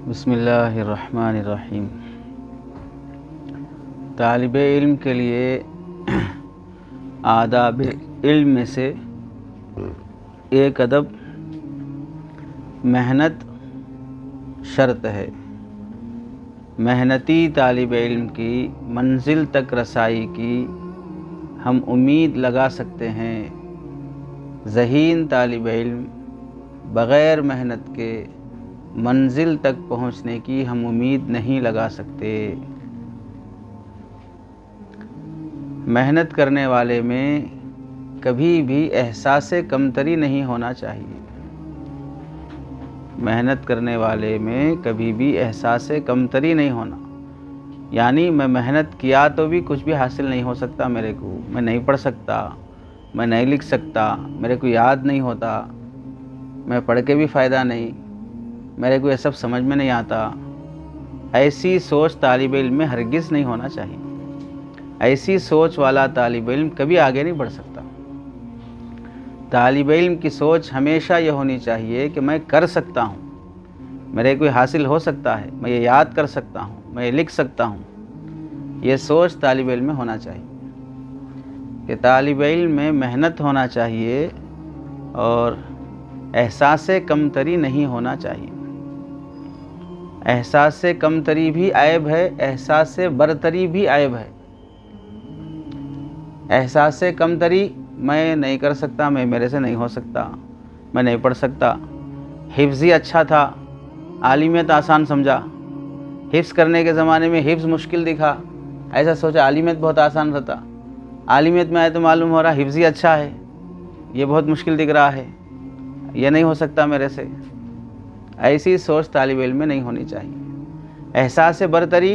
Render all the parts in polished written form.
بسم اللہ الرحمن الرحیم۔ طالب علم کے لیے آداب علم میں سے ایک ادب محنت شرط ہے۔ محنتی طالب علم کی منزل تک رسائی کی ہم امید لگا سکتے ہیں، ذہین طالب علم بغیر محنت کے منزل تک پہنچنے کی ہم امید نہیں لگا سکتے۔ محنت کرنے والے میں کبھی بھی احساس کمتری نہیں ہونا چاہیے۔ محنت کرنے والے میں کبھی بھی احساس کمتری نہیں ہونا، یعنی میں محنت کیا تو بھی کچھ بھی حاصل نہیں ہو سکتا میرے کو، میں نہیں پڑھ سکتا، میں نہیں لکھ سکتا، میرے کو یاد نہیں ہوتا، میں پڑھ کے بھی فائدہ نہیں، میرے کو یہ سب سمجھ میں نہیں آتا۔ ایسی سوچ طالب علم میں ہرگز نہیں ہونا چاہیے۔ ایسی سوچ والا طالب علم کبھی آگے نہیں بڑھ سکتا۔ طالب علم کی سوچ ہمیشہ یہ ہونی چاہیے کہ میں کر سکتا ہوں، میرے کو حاصل ہو سکتا ہے، میں یہ یاد کر سکتا ہوں، میں یہ لکھ سکتا ہوں۔ یہ سوچ طالب علم میں ہونا چاہیے کہ طالب علم میں محنت ہونا چاہیے اور احساس کمتری نہیں ہونا چاہیے۔ احساس کمتری بھی عیب ہے، احساس برتری بھی عیب ہے۔ احساس کمتری میں نہیں کر سکتا، میرے سے نہیں ہو سکتا، میں نہیں پڑھ سکتا، حفظی اچھا تھا، عالمیت آسان سمجھا، حفظ کرنے کے زمانے میں حفظ مشکل دکھا، ایسا سوچا عالمیت بہت آسان رہتا، عالمیت میں آئے تو معلوم ہو رہا حفظی اچھا ہے، یہ بہت مشکل دکھ رہا ہے، یہ نہیں ہو سکتا میرے سے۔ ایسی سوچ طالب علم میں نہیں ہونی چاہیے۔ احساس برتری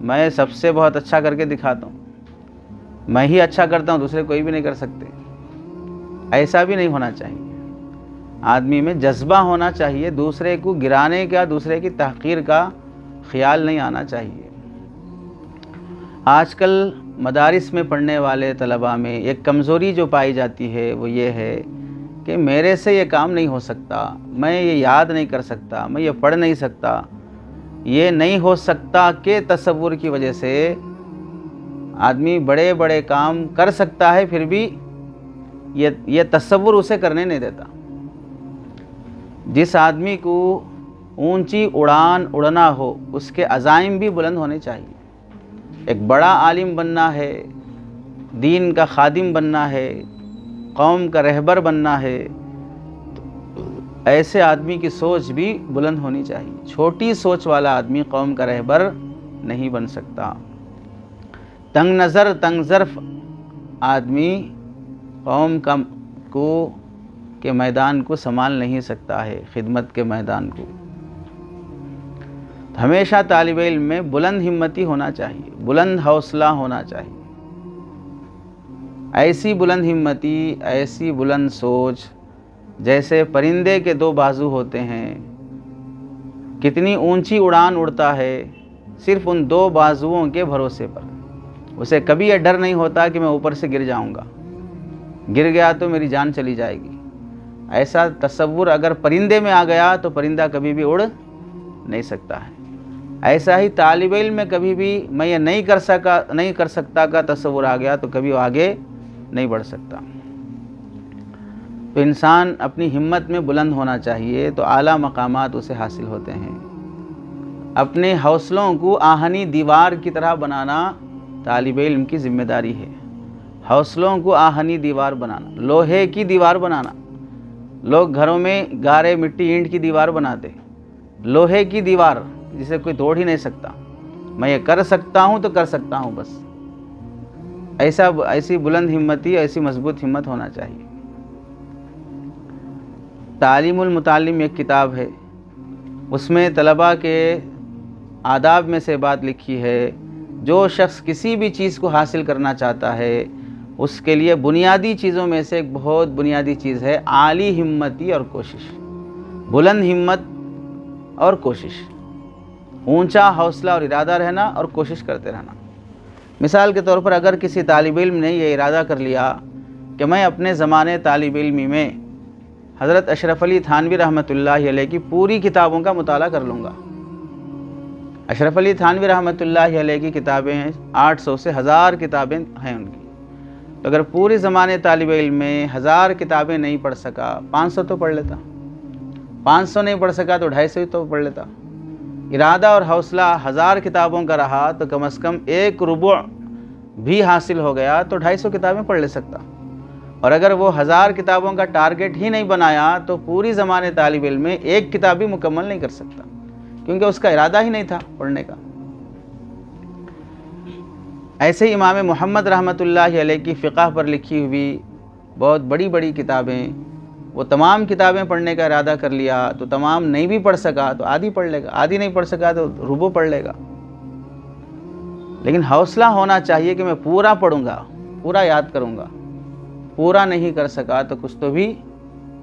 میں سب سے بہت اچھا کر کے دکھاتا ہوں، میں ہی اچھا کرتا ہوں، دوسرے کوئی بھی نہیں کر سکتے، ایسا بھی نہیں ہونا چاہیے۔ آدمی میں جذبہ ہونا چاہیے، دوسرے کو گرانے کا، دوسرے کی تحقیر کا خیال نہیں آنا چاہیے۔ آج کل مدارس میں پڑھنے والے طلباء میں ایک کمزوری جو پائی جاتی ہے وہ یہ ہے کہ میرے سے یہ کام نہیں ہو سکتا، میں یہ یاد نہیں کر سکتا، میں یہ پڑھ نہیں سکتا۔ یہ نہیں ہو سکتا کے تصور کی وجہ سے آدمی بڑے بڑے کام کر سکتا ہے، پھر بھی یہ تصور اسے کرنے نہیں دیتا۔ جس آدمی کو اونچی اڑان اڑنا ہو، اس کے عزائم بھی بلند ہونے چاہیے۔ ایک بڑا عالم بننا ہے، دین کا خادم بننا ہے، قوم کا رہبر بننا ہے، تو ایسے آدمی کی سوچ بھی بلند ہونی چاہیے۔ چھوٹی سوچ والا آدمی قوم کا رہبر نہیں بن سکتا۔ تنگ نظر تنگ ظرف آدمی قوم کے میدان کو سنبھال نہیں سکتا ہے، خدمت کے میدان کو۔ ہمیشہ طالب علم میں بلند ہمتی ہونا چاہیے، بلند حوصلہ ہونا چاہیے۔ ایسی بلند ہمتی، ایسی بلند سوچ جیسے پرندے کے دو بازو ہوتے ہیں، کتنی اونچی اڑان اڑتا ہے صرف ان دو بازوؤں کے بھروسے پر۔ اسے کبھی یہ ڈر نہیں ہوتا کہ میں اوپر سے گر جاؤں گا، گر گیا تو میری جان چلی جائے گی۔ ایسا تصور اگر پرندے میں آ گیا تو پرندہ کبھی بھی اڑ نہیں سکتا ہے۔ ایسا ہی طالب علم میں کبھی بھی میں یہ نہیں کر سکتا کا تصور آ گیا تو کبھی وہ آگے نہیں بڑھ سکتا۔ تو انسان اپنی ہمت میں بلند ہونا چاہیے تو اعلیٰ مقامات اسے حاصل ہوتے ہیں۔ اپنے حوصلوں کو آہنی دیوار کی طرح بنانا طالب علم کی ذمہ داری ہے۔ حوصلوں کو آہنی دیوار بنانا، لوہے کی دیوار بنانا۔ لوگ گھروں میں گارے مٹی اینٹ کی دیوار بناتے، لوہے کی دیوار جسے کوئی توڑ ہی نہیں سکتا۔ میں یہ کر سکتا ہوں تو کر سکتا ہوں بس۔ ایسی بلند ہمتی، ایسی مضبوط ہمت ہونا چاہیے۔ تعلیم المتعلم ایک کتاب ہے، اس میں طلباء کے آداب میں سے بات لکھی ہے، جو شخص کسی بھی چیز کو حاصل کرنا چاہتا ہے اس کے لیے بنیادی چیزوں میں سے ایک بہت بنیادی چیز ہے عالی ہمتی اور کوشش۔ بلند ہمت اور کوشش، اونچا حوصلہ اور ارادہ رہنا اور کوشش کرتے رہنا۔ مثال کے طور پر اگر کسی طالب علم نے یہ ارادہ کر لیا کہ میں اپنے زمانے طالب علمی میں حضرت اشرف علی تھانوی رحمۃ اللہ علیہ کی پوری کتابوں کا مطالعہ کر لوں گا، اشرف علی تھانوی رحمۃ اللہ علیہ کی کتابیں 800 سے 1000 کتابیں ہیں ان کی. تو اگر پورے زمانے طالب علم میں 1000 کتابیں نہیں پڑھ سکا 500 تو پڑھ لیتا, 500 نہیں پڑھ سکا تو 250 تو پڑھ لیتا. ارادہ اور حوصلہ 1000 کتابوں کا رہا تو کم از کم 1/4 بھی حاصل ہو گیا تو 250 کتابیں پڑھ لے سکتا. اور اگر وہ 1000 کتابوں کا ٹارگٹ ہی نہیں بنایا تو پوری زمانے طالب علم میں 1 کتاب بھی مکمل نہیں کر سکتا, کیونکہ اس کا ارادہ ہی نہیں تھا پڑھنے کا. ایسے ہی امام محمد رحمۃ اللہ علیہ کی فقہ پر لکھی ہوئی بہت بڑی بڑی کتابیں, وہ تمام کتابیں پڑھنے کا ارادہ کر لیا تو تمام نہیں بھی پڑھ سکا تو آدھی پڑھ لے گا, آدھی نہیں پڑھ سکا تو ربع پڑھ لے گا. لیکن حوصلہ ہونا چاہیے کہ میں پورا پڑھوں گا, پورا یاد کروں گا. پورا نہیں کر سکا تو کچھ تو بھی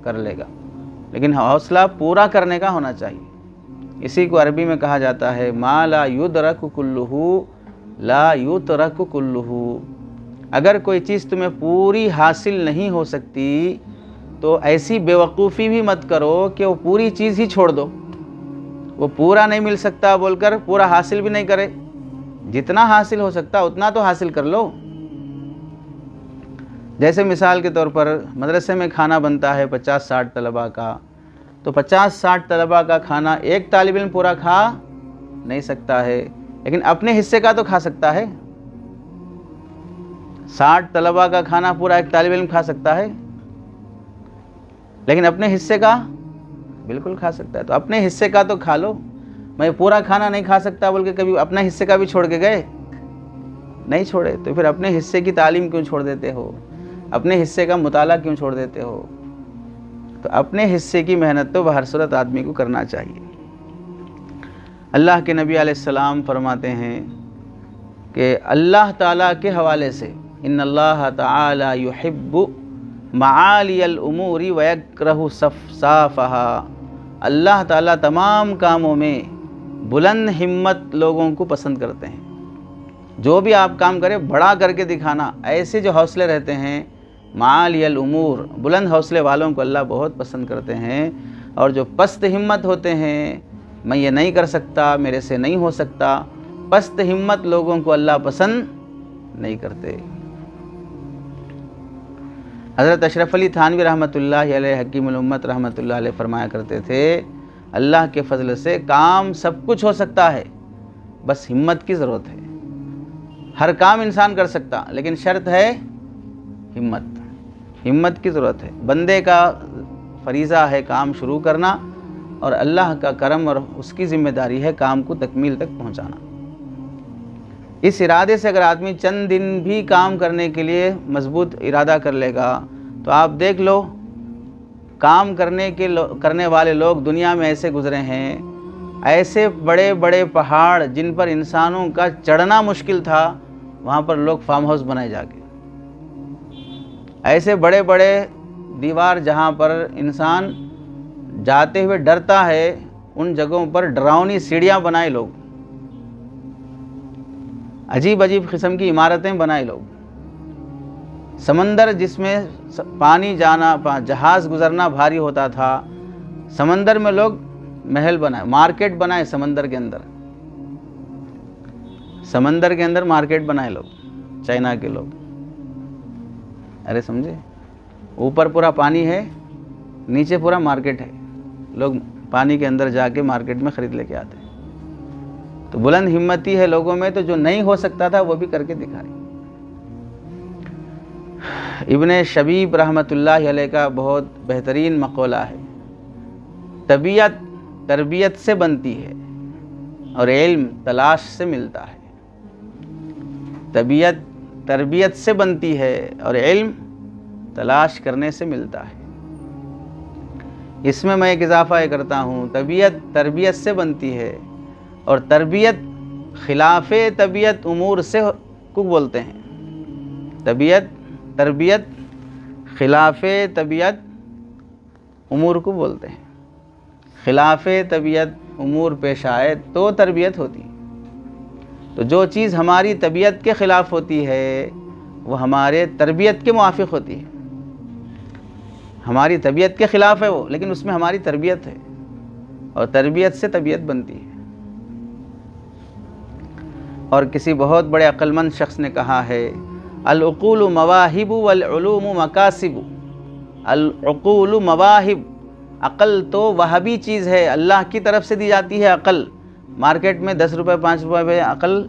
کر لے گا, لیکن حوصلہ پورا کرنے کا ہونا چاہیے. اسی کو عربی میں کہا جاتا ہے ما لا یدرک کلہ لا یترک کلہ. اگر کوئی چیز تمہیں پوری حاصل نہیں ہو سکتی تو ایسی بیوقوفی بھی مت کرو کہ وہ پوری چیز ہی چھوڑ دو. وہ پورا نہیں مل سکتا بول کر پورا حاصل بھی نہیں کرے. جتنا حاصل ہو سکتا اتنا تو حاصل کر لو. جیسے مثال کے طور پر مدرسے میں کھانا بنتا ہے 50-60 طلباء کا, تو 50-60 طلباء کا کھانا ایک طالب علم پورا کھا نہیں سکتا ہے, لیکن اپنے حصے کا تو کھا سکتا ہے. 60 طلباء کا کھانا پورا ایک طالب علم کھا سکتا ہے, لیکن اپنے حصے کا بالکل کھا سکتا ہے. تو اپنے حصے کا تو کھا لو. میں پورا کھانا نہیں کھا سکتا بول کے کبھی اپنے حصے کا بھی چھوڑ کے گئے نہیں چھوڑے, تو پھر اپنے حصے کی تعلیم کیوں چھوڑ دیتے ہو, اپنے حصے کا مطالعہ کیوں چھوڑ دیتے ہو. تو اپنے حصے کی محنت تو بہر صورت آدمی کو کرنا چاہیے. اللہ کے نبی علیہ السلام فرماتے ہیں کہ اللہ تعالیٰ کے حوالے سے ان اللہ تعالیٰ یحب معالی الامور ویکرہ صفصافہا. اللہ تعالیٰ تمام کاموں میں بلند ہمت لوگوں کو پسند کرتے ہیں. جو بھی آپ کام کریں بڑا کر کے دکھانا, ایسے جو حوصلے رہتے ہیں معالی الامور, بلند حوصلے والوں کو اللہ بہت پسند کرتے ہیں. اور جو پست ہمت ہوتے ہیں, میں یہ نہیں کر سکتا, میرے سے نہیں ہو سکتا, پست ہمت لوگوں کو اللہ پسند نہیں کرتے. حضرت اشرف علی تھانوی رحمۃ اللہ علیہ حکیم الامت رحمۃ اللہ علیہ فرمایا کرتے تھے اللہ کے فضل سے کام سب کچھ ہو سکتا ہے, بس ہمت کی ضرورت ہے. ہر کام انسان کر سکتا, لیکن شرط ہے ہمت. ہمت کی ضرورت ہے. بندے کا فریضہ ہے کام شروع کرنا, اور اللہ کا کرم اور اس کی ذمہ داری ہے کام کو تکمیل تک پہنچانا. اس ارادے سے اگر آدمی چند دن بھی کام کرنے کے لیے مضبوط ارادہ کر لے گا تو آپ دیکھ لو کام کرنے والے لوگ دنیا میں ایسے گزرے ہیں, ایسے بڑے بڑے پہاڑ جن پر انسانوں کا چڑھنا مشکل تھا وہاں پر لوگ فارم ہاؤس بنائے جا کے. ایسے بڑے بڑے دیوار جہاں پر انسان جاتے ہوئے ڈرتا ہے ان جگہوں پر ڈراؤنی سیڑھیاں بنائے لوگ, عجیب عجیب قسم کی عمارتیں بنائے لوگ. سمندر جس میں پانی جانا جہاز گزرنا بھاری ہوتا تھا, سمندر میں لوگ محل بنائے, مارکیٹ بنائے سمندر کے اندر. سمندر کے اندر مارکیٹ بنائے لوگ, چائنا کے لوگ. ارے سمجھے, اوپر پورا پانی ہے, نیچے پورا مارکیٹ ہے, لوگ پانی کے اندر جا کے مارکیٹ میں خرید لے کے آتے ہیں. تو بلند ہمتی ہے لوگوں میں, تو جو نہیں ہو سکتا تھا وہ بھی کر کے دکھا رہی. ابن شبیب رحمۃ اللہ علیہ کا بہت بہترین مقولہ ہے, طبیعت تربیت سے بنتی ہے اور علم تلاش سے ملتا ہے. طبیعت تربیت سے بنتی ہے اور علم تلاش کرنے سے ملتا ہے. اس میں میں ایک اضافہ کرتا ہوں, طبیعت تربیت سے بنتی ہے اور تربیت خلاف طبیعت امور سے کو بولتے ہیں. تربیت خلاف طبیعت امور کو بولتے ہیں. خلاف طبیعت امور پیش آئے تو تربیت ہوتی ہے. تو جو چیز ہماری طبیعت کے خلاف ہوتی ہے وہ ہمارے تربیت کے موافق ہوتی ہے. ہماری طبیعت کے خلاف ہے وہ, لیکن اس میں ہماری تربیت ہے, اور تربیت سے طبیعت بنتی ہے. اور کسی بہت بڑے عقل مند شخص نے کہا ہے العقول مواہب والعلوم مکاسب. العقول مواہب، عقل تو وہابی چیز ہے، اللہ کی طرف سے دی جاتی ہے. عقل مارکیٹ میں 10 روپے 5 روپے پہ عقل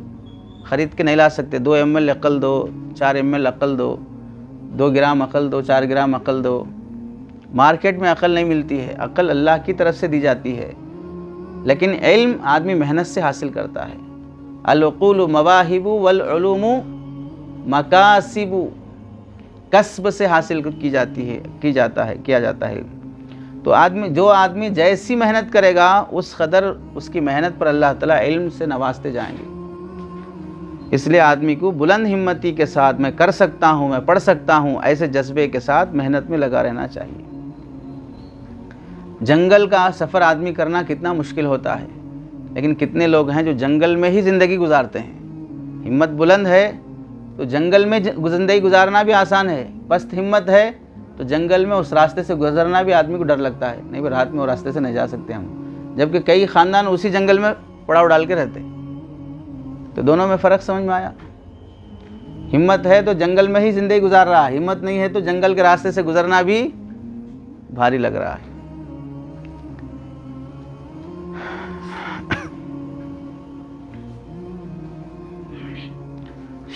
خرید کے نہیں لا سکتے. 2 ml عقل دو، 4 ml عقل دو، 2 گرام عقل دو، 4 گرام عقل دو. مارکیٹ میں عقل نہیں ملتی ہے، عقل اللہ کی طرف سے دی جاتی ہے. لیکن علم آدمی محنت سے حاصل کرتا ہے. العقول مواہب والعلوم مکاسب، کسب سے حاصل کیا جاتا ہے. تو جو آدمی جیسی محنت کرے گا اس قدر اس کی محنت پر اللہ تعالیٰ علم سے نوازتے جائیں گے. اس لیے آدمی کو بلند ہمتی کے ساتھ میں کر سکتا ہوں، میں پڑھ سکتا ہوں، ایسے جذبے کے ساتھ محنت میں لگا رہنا چاہیے. جنگل کا سفر آدمی کرنا کتنا مشکل ہوتا ہے، لیکن کتنے لوگ ہیں جو جنگل میں ہی زندگی گزارتے ہیں. ہمت بلند ہے تو جنگل میں زندگی گزارنا بھی آسان ہے. پست ہمت ہے تو جنگل میں اس راستے سے گزرنا بھی آدمی کو ڈر لگتا ہے، نہیں رات میں وہ راستے سے نہیں جا سکتے ہم. جبکہ کئی خاندان اسی جنگل میں پڑاؤ ڈال کے رہتے. تو دونوں میں فرق سمجھ میں آیا. ہمت ہے تو جنگل میں ہی زندگی گزار رہا ہے، ہمت نہیں ہے تو جنگل کے راستے سے گزرنا بھی بھاری لگ رہا ہے.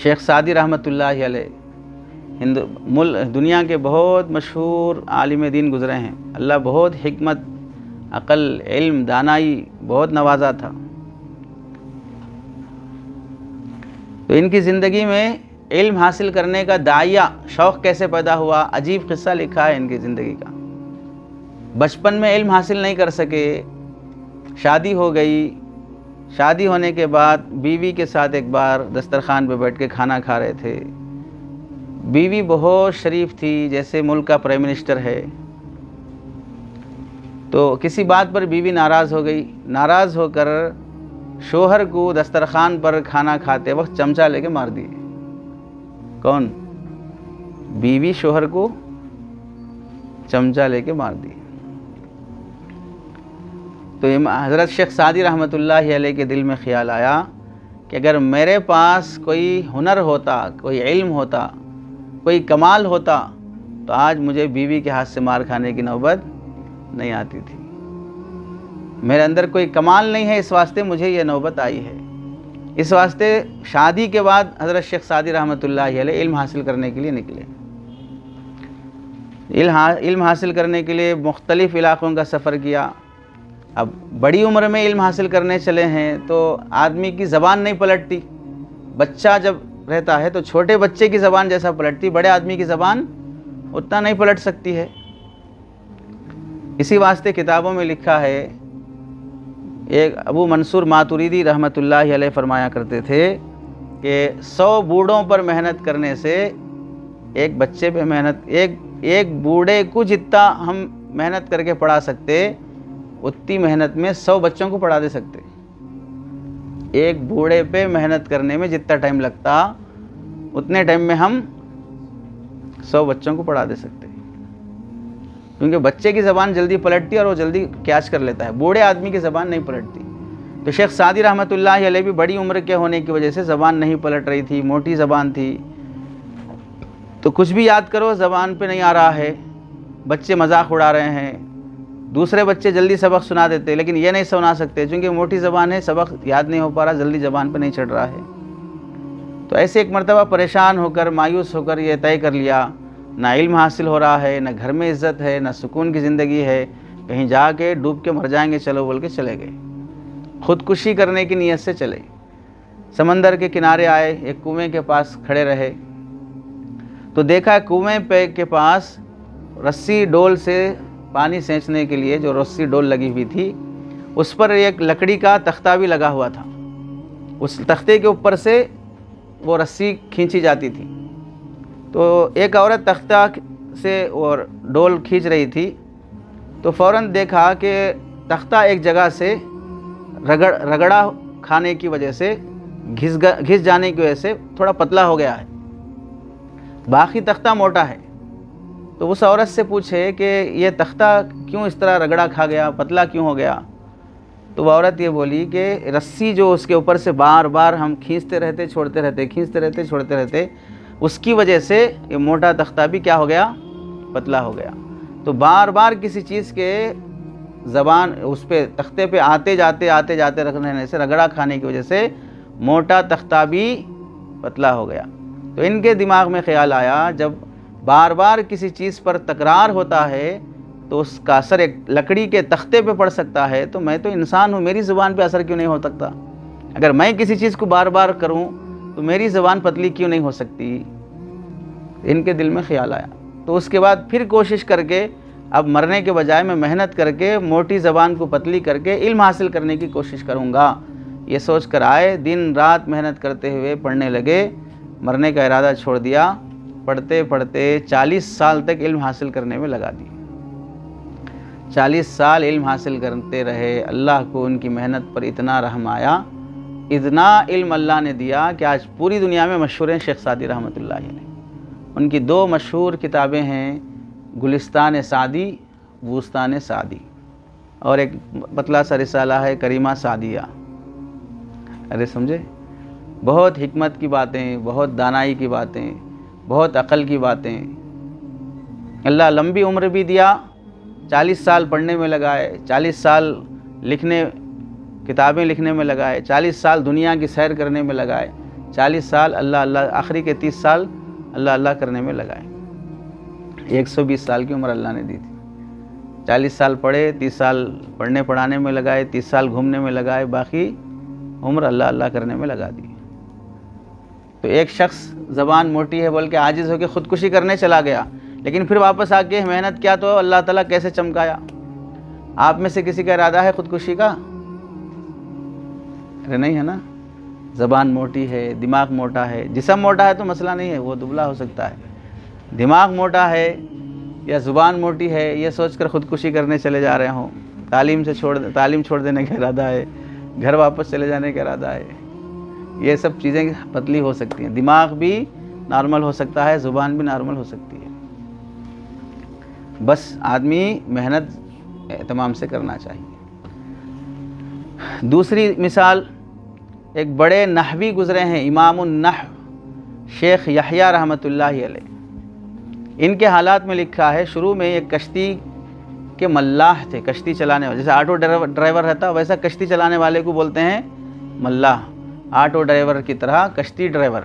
شیخ سعدی رحمۃ اللہ علیہ دنیا کے بہت مشہور عالم دین گزرے ہیں. اللہ بہت حکمت، عقل، علم، دانائی بہت نوازا تھا. تو ان کی زندگی میں علم حاصل کرنے کا داعیہ شوق کیسے پیدا ہوا، عجیب قصہ لکھا ہے ان کی زندگی کا. بچپن میں علم حاصل نہیں کر سکے، شادی ہو گئی. شادی ہونے کے بعد بیوی کے ساتھ ایک بار دسترخوان پہ بیٹھ کے کھانا کھا رہے تھے. بیوی بہت شریف تھی، جیسے ملک کا پرائم منسٹر ہے. تو کسی بات پر بیوی ناراض ہو گئی. ناراض ہو کر شوہر کو دسترخوان پر کھانا کھاتے وقت چمچہ لے کے مار دیے. کون؟ بیوی شوہر کو چمچہ لے کے مار دی. تو حضرت شیخ سعدی رحمۃ اللہ علیہ کے دل میں خیال آیا کہ اگر میرے پاس کوئی ہنر ہوتا، کوئی علم ہوتا، کوئی کمال ہوتا تو آج مجھے بیوی کے ہاتھ سے مار کھانے کی نوبت نہیں آتی تھی. میرے اندر کوئی کمال نہیں ہے، اس واسطے مجھے یہ نوبت آئی ہے. اس واسطے شادی کے بعد حضرت شیخ سعدی رحمۃ اللہ علیہ علم حاصل کرنے کے لیے نکلے. علم حاصل کرنے کے لیے مختلف علاقوں کا سفر کیا. اب بڑی عمر میں علم حاصل کرنے چلے ہیں تو آدمی کی زبان نہیں پلٹتی. بچہ جب رہتا ہے تو چھوٹے بچے کی زبان جیسا پلٹتی، بڑے آدمی کی زبان اتنا نہیں پلٹ سکتی ہے. اسی واسطے کتابوں میں لکھا ہے، ایک ابو منصور ماتوریدی رحمۃ اللہ علیہ فرمایا کرتے تھے کہ 100 بوڑھوں پر محنت کرنے سے ایک بچے پہ ایک بوڑھے کو جتنا ہم محنت کر کے پڑھا سکتے اتنی محنت میں 100 بچوں کو پڑھا دے سکتے. ایک بوڑھے پہ محنت کرنے میں جتنا ٹائم لگتا اتنے ٹائم میں ہم 100 بچوں کو پڑھا دے سکتے. کیونکہ بچے کی زبان جلدی پلٹتی اور وہ جلدی کیچ کر لیتا ہے، بوڑھے آدمی کی زبان نہیں پلٹتی. تو شیخ سعدی رحمۃ اللہ علیہ بھی بڑی عمر کے ہونے کی وجہ سے زبان نہیں پلٹ رہی تھی، موٹی زبان تھی. تو کچھ بھی یاد کرو زبان پہ نہیں آ رہا ہے. بچے مذاق اڑا رہے ہیں، دوسرے بچے جلدی سبق سنا دیتے لیکن یہ نہیں سنا سکتے چونکہ موٹی زبان ہے، سبق یاد نہیں ہو پا رہا، جلدی زبان پہ نہیں چڑھ رہا ہے. تو ایسے ایک مرتبہ پریشان ہو کر، مایوس ہو کر یہ طے کر لیا نہ علم حاصل ہو رہا ہے، نہ گھر میں عزت ہے، نہ سکون کی زندگی ہے، کہیں جا کے ڈوب کے مر جائیں گے چلو بول کے چلے گئے. خودکشی کرنے کی نیت سے چلے. سمندر کے کنارے آئے، ایک کنویں کے پاس کھڑے رہے تو دیکھا کنویں کے پاس رسی ڈول سے پانی سینچنے کے لیے جو رسی ڈول لگی ہوئی تھی اس پر ایک لکڑی کا تختہ بھی لگا ہوا تھا. اس تختے کے اوپر سے وہ رسی کھینچی جاتی تھی. تو ایک عورت تختہ سے اور ڈول کھینچ رہی تھی تو فوراً دیکھا کہ تختہ ایک جگہ سے رگڑا کھانے کی وجہ سے گھس جانے کی وجہ سے تھوڑا پتلا ہو گیا ہے، باقی تختہ موٹا ہے. تو اس عورت سے پوچھے کہ یہ تختہ کیوں اس طرح رگڑا کھا گیا، پتلا کیوں ہو گیا؟ تو وہ عورت یہ بولی کہ رسی جو اس کے اوپر سے بار بار ہم کھینچتے رہتے چھوڑتے رہتے کھینچتے رہتے چھوڑتے رہتے، اس کی وجہ سے یہ موٹا تختہ بھی کیا ہو گیا؟ پتلا ہو گیا۔ تو بار بار کسی چیز کے زبان اس پہ تختے پہ آتے جاتے رکھنے سے، رگڑا کھانے کی وجہ سے موٹا تختہ بھی پتلا ہو گیا۔ تو ان کے دماغ میں خیال آیا، جب بار بار کسی چیز پر تکرار ہوتا ہے تو اس کا اثر ایک لکڑی کے تختے پہ پڑ سکتا ہے، تو میں تو انسان ہوں، میری زبان پہ اثر کیوں نہیں ہو سکتا؟ اگر میں کسی چیز کو بار بار کروں تو میری زبان پتلی کیوں نہیں ہو سکتی؟ ان کے دل میں خیال آیا۔ تو اس کے بعد پھر کوشش کر کے، اب مرنے کے بجائے میں محنت کر کے موٹی زبان کو پتلی کر کے علم حاصل کرنے کی کوشش کروں گا، یہ سوچ کر آئے، دن رات محنت کرتے ہوئے پڑھنے لگے، مرنے کا ارادہ چھوڑ دیا، پڑھتے پڑھتے 40 سال تک علم حاصل کرنے میں لگا دی۔ 40 سال علم حاصل کرتے رہے، اللہ کو ان کی محنت پر اتنا رحم آیا، اتنا علم اللہ نے دیا کہ آج پوری دنیا میں مشہور ہیں شیخ سعدی رحمۃ اللہ علیہ۔ ان کی 2 مشہور کتابیں ہیں، گلستان سعدی، بوستان سعدی، اور ایک پتلا سا رسالہ ہے کریمہ سعدیہ۔ ارے سمجھے؟ بہت حکمت کی باتیں، بہت دانائی کی باتیں، بہت عقل کی باتیں۔ اللہ لمبی عمر بھی دیا، 40 سال پڑھنے میں لگائے، 40 سال کتابیں لکھنے میں لگائے، 40 سال دنیا کی سیر کرنے میں لگائے، 40 سال اللہ آخری کے 30 سال اللہ کرنے میں لگائے۔ 120 سال کی عمر اللہ نے دی تھی۔ 40 سال پڑھے، 30 سال پڑھنے پڑھانے میں لگائے، 30 سال گھومنے میں لگائے، باقی عمر اللہ کرنے میں لگا دی۔ تو ایک شخص زبان موٹی ہے بول کے عاجز ہو کے خودکشی کرنے چلا گیا، لیکن پھر واپس آ کے محنت کیا تو اللہ تعالیٰ کیسے چمکایا۔ آپ میں سے کسی کا ارادہ ہے خودکشی کا؟ ارے نہیں ہے نا۔ زبان موٹی ہے، دماغ موٹا ہے، جسم موٹا ہے تو مسئلہ نہیں ہے، وہ دبلا ہو سکتا ہے۔ دماغ موٹا ہے یا زبان موٹی ہے، یہ سوچ کر خودکشی کرنے چلے جا رہے ہوں، تعلیم چھوڑ دینے کا ارادہ ہے، گھر واپس چلے جانے کا ارادہ ہے، یہ سب چیزیں پتلی ہو سکتی ہیں۔ دماغ بھی نارمل ہو سکتا ہے، زبان بھی نارمل ہو سکتی ہے، بس آدمی محنت اہتمام سے کرنا چاہیے۔ دوسری مثال، ایک بڑے نحوی گزرے ہیں، امام النحو شیخ یحییٰ رحمۃ اللہ علیہ۔ ان کے حالات میں لکھا ہے، شروع میں ایک کشتی کے ملاح تھے، کشتی چلانے والے، جیسے آٹو ڈرائیور رہتا ویسا کشتی چلانے والے کو بولتے ہیں ملاح۔ آٹو ڈرائیور کی طرح کشتی ڈرائیور،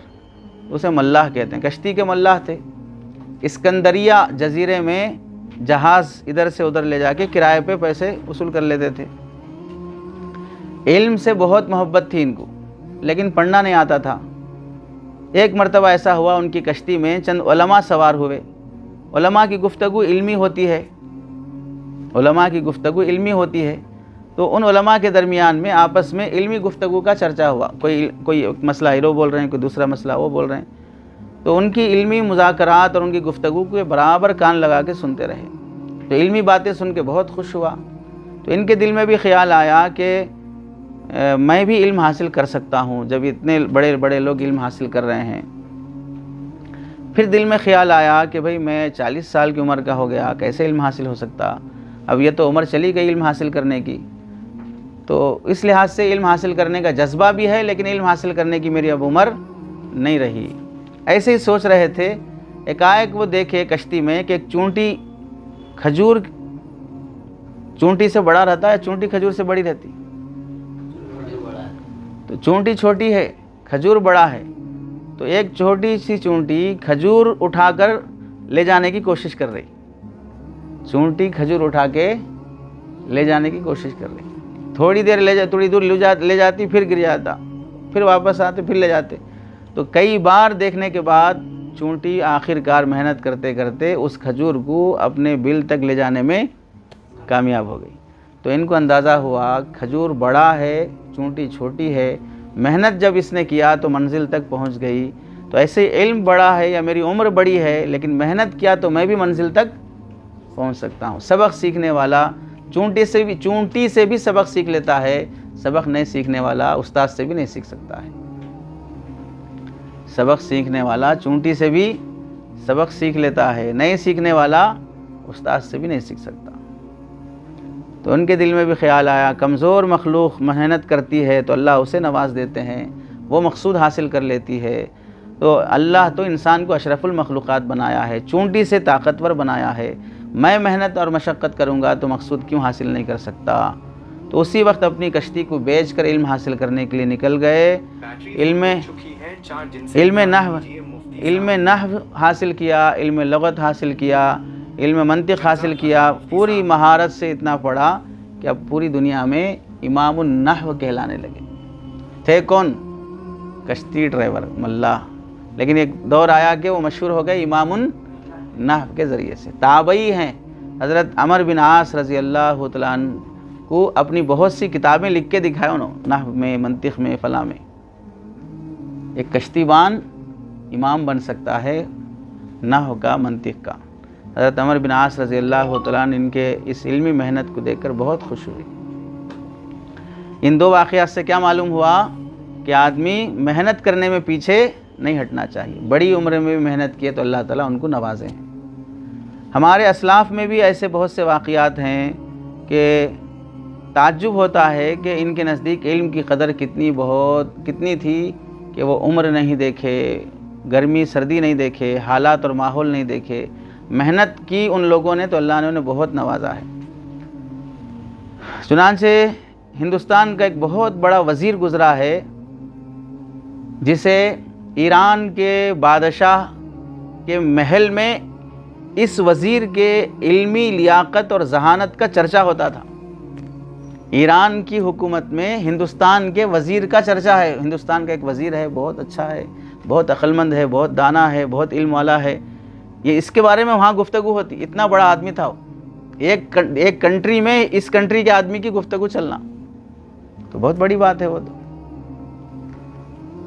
اسے ملاح کہتے ہیں۔ کشتی کے ملاح تھے، اسکندریہ جزیرے میں جہاز ادھر سے ادھر لے جا کے کرائے پہ پیسے وصول کر لیتے تھے۔ علم سے بہت محبت تھی ان کو، لیکن پڑھنا نہیں آتا تھا۔ ایک مرتبہ ایسا ہوا، ان کی کشتی میں چند علماء سوار ہوئے۔ علماء کی گفتگو علمی ہوتی ہے، علماء کی گفتگو علمی ہوتی ہے، تو ان علماء کے درمیان میں آپس میں علمی گفتگو کا چرچا ہوا۔ کوئی مسئلہ ہیرو بول رہے ہیں، کوئی دوسرا مسئلہ وہ بول رہے ہیں، تو ان کی علمی مذاکرات اور ان کی گفتگو کے برابر کان لگا کے سنتے رہے۔ تو علمی باتیں سن کے بہت خوش ہوا۔ تو ان کے دل میں بھی خیال آیا کہ میں بھی علم حاصل کر سکتا ہوں، جب اتنے بڑے بڑے لوگ علم حاصل کر رہے ہیں۔ پھر دل میں خیال آیا کہ بھئی میں 40 سال کی عمر کا ہو گیا، کیسے علم حاصل ہو سکتا؟ اب یہ تو عمر چلی گئی علم حاصل کرنے کی، تو اس لحاظ سے علم حاصل کرنے کا جذبہ بھی ہے، لیکن علم حاصل کرنے کی میری اب عمر نہیں رہی۔ ایسے ہی سوچ رہے تھے، ایک وہ دیکھے کشتی میں کہ ایک چونٹی کھجور چونٹی سے بڑا رہتا ہے، چونٹی کھجور سے بڑی رہتی، تو چونٹی چھوٹی ہے، کھجور بڑا ہے، تو ایک چھوٹی سی چونٹی کھجور اٹھا کر لے جانے کی کوشش کر رہی، چونٹی کھجور اٹھا کے لے جانے کی کوشش کر رہی، تھوڑی دور لے جاتی، پھر گر جاتا، پھر واپس آتے، پھر لے جاتے۔ تو کئی بار دیکھنے کے بعد چونٹی آخر کار محنت کرتے کرتے اس کھجور کو اپنے بل تک لے جانے میں کامیاب ہو گئی۔ تو ان کو اندازہ ہوا کھجور بڑا ہے، چونٹی چھوٹی ہے، محنت جب اس نے کیا تو منزل تک پہنچ گئی۔ تو ایسے علم بڑا ہے یا میری عمر بڑی ہے، لیکن محنت کیا تو میں بھی منزل تک پہنچ سکتا ہوں۔ سبق سیکھنے والا چونٹی سے بھی سبق سیکھ لیتا ہے، سبق نہیں سیکھنے والا استاد سے بھی نہیں سیکھ سکتا ہے۔ سبق سیکھنے والا چونٹی سے بھی سبق سیکھ لیتا ہے، نہیں سیکھنے والا استاد سے بھی نہیں سیکھ سکتا۔ تو ان کے دل میں بھی خیال آیا کمزور مخلوق محنت کرتی ہے تو اللہ اسے نواز دیتے ہیں، وہ مقصود حاصل کر لیتی ہے۔ تو اللہ تو انسان کو اشرف المخلوقات بنایا ہے، چونٹی سے طاقتور بنایا ہے، میں محنت اور مشقت کروں گا تو مقصود کیوں حاصل نہیں کر سکتا؟ تو اسی وقت اپنی کشتی کو بیچ کر علم حاصل کرنے کے لیے نکل گئے۔ علم نحو حاصل کیا، علم لغت حاصل کیا، علم منطق حاصل کیا، پوری مہارت سے اتنا پڑھا کہ اب پوری دنیا میں امام النحو کہلانے لگے۔ تھے کون؟ کشتی ڈرائیور ملاح، لیکن ایک دور آیا کہ وہ مشہور ہو گئے امام النحو کے ذریعے سے۔ تابعی ہیں حضرت عمر بن عاص رضی اللہ تعالیٰ عنہ کو اپنی بہت سی کتابیں لکھ کے دکھائے انہوں، نحو میں، منطق میں، فلاں میں۔ ایک کشتی بان امام بن سکتا ہے نحو کا، منطق کا۔ حضرت عمر بن عاص رضی اللہ تعالیٰ عنہ ان کے اس علمی محنت کو دیکھ کر بہت خوش ہوئی۔ ان دو واقعات سے کیا معلوم ہوا کہ آدمی محنت کرنے میں پیچھے نہیں ہٹنا چاہیے، بڑی عمر میں بھی محنت کیے تو اللہ تعالیٰ ان کو نوازے ہیں۔ ہمارے اسلاف میں بھی ایسے بہت سے واقعات ہیں کہ تعجب ہوتا ہے کہ ان کے نزدیک علم کی قدر کتنی تھی کہ وہ عمر نہیں دیکھے، گرمی سردی نہیں دیکھے، حالات اور ماحول نہیں دیکھے، محنت کی ان لوگوں نے تو اللہ نے انہیں بہت نوازا ہے۔ چنانچہ ہندوستان کا ایک بہت بڑا وزیر گزرا ہے جسے ایران کے بادشاہ کے محل میں اس وزیر کے علمی لیاقت اور ذہانت کا چرچا ہوتا تھا۔ ایران کی حکومت میں ہندوستان کے وزیر کا چرچا ہے، ہندوستان کا ایک وزیر ہے، بہت اچھا ہے، بہت عقل مند ہے، بہت دانا ہے، بہت علم والا ہے، یہ اس کے بارے میں وہاں گفتگو ہوتی۔ اتنا بڑا آدمی تھا وہ، ایک کنٹری میں اس کنٹری کے آدمی کی گفتگو چلنا تو بہت بڑی بات ہے وہ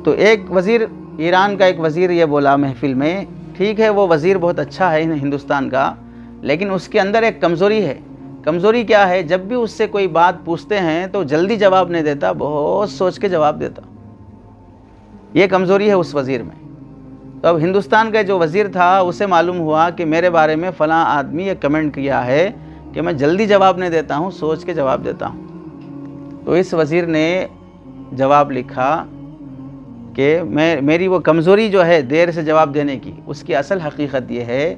تو ایک وزیر، ایران کا ایک وزیر یہ بولا محفل میں، ٹھیک ہے وہ وزیر بہت اچھا ہے ہندوستان کا، لیکن اس کے اندر ایک کمزوری ہے۔ کمزوری کیا ہے؟ جب بھی اس سے کوئی بات پوچھتے ہیں تو جلدی جواب نہیں دیتا، بہت سوچ کے جواب دیتا، یہ کمزوری ہے اس وزیر میں۔ تو اب ہندوستان کا جو وزیر تھا اسے معلوم ہوا کہ میرے بارے میں فلاں آدمی یہ کمنٹ کیا ہے کہ میں جلدی جواب نہیں دیتا ہوں، سوچ کے جواب دیتا ہوں۔ تو اس وزیر نے جواب لکھا کہ میری وہ کمزوری جو ہے دیر سے جواب دینے کی، اس کی اصل حقیقت یہ ہے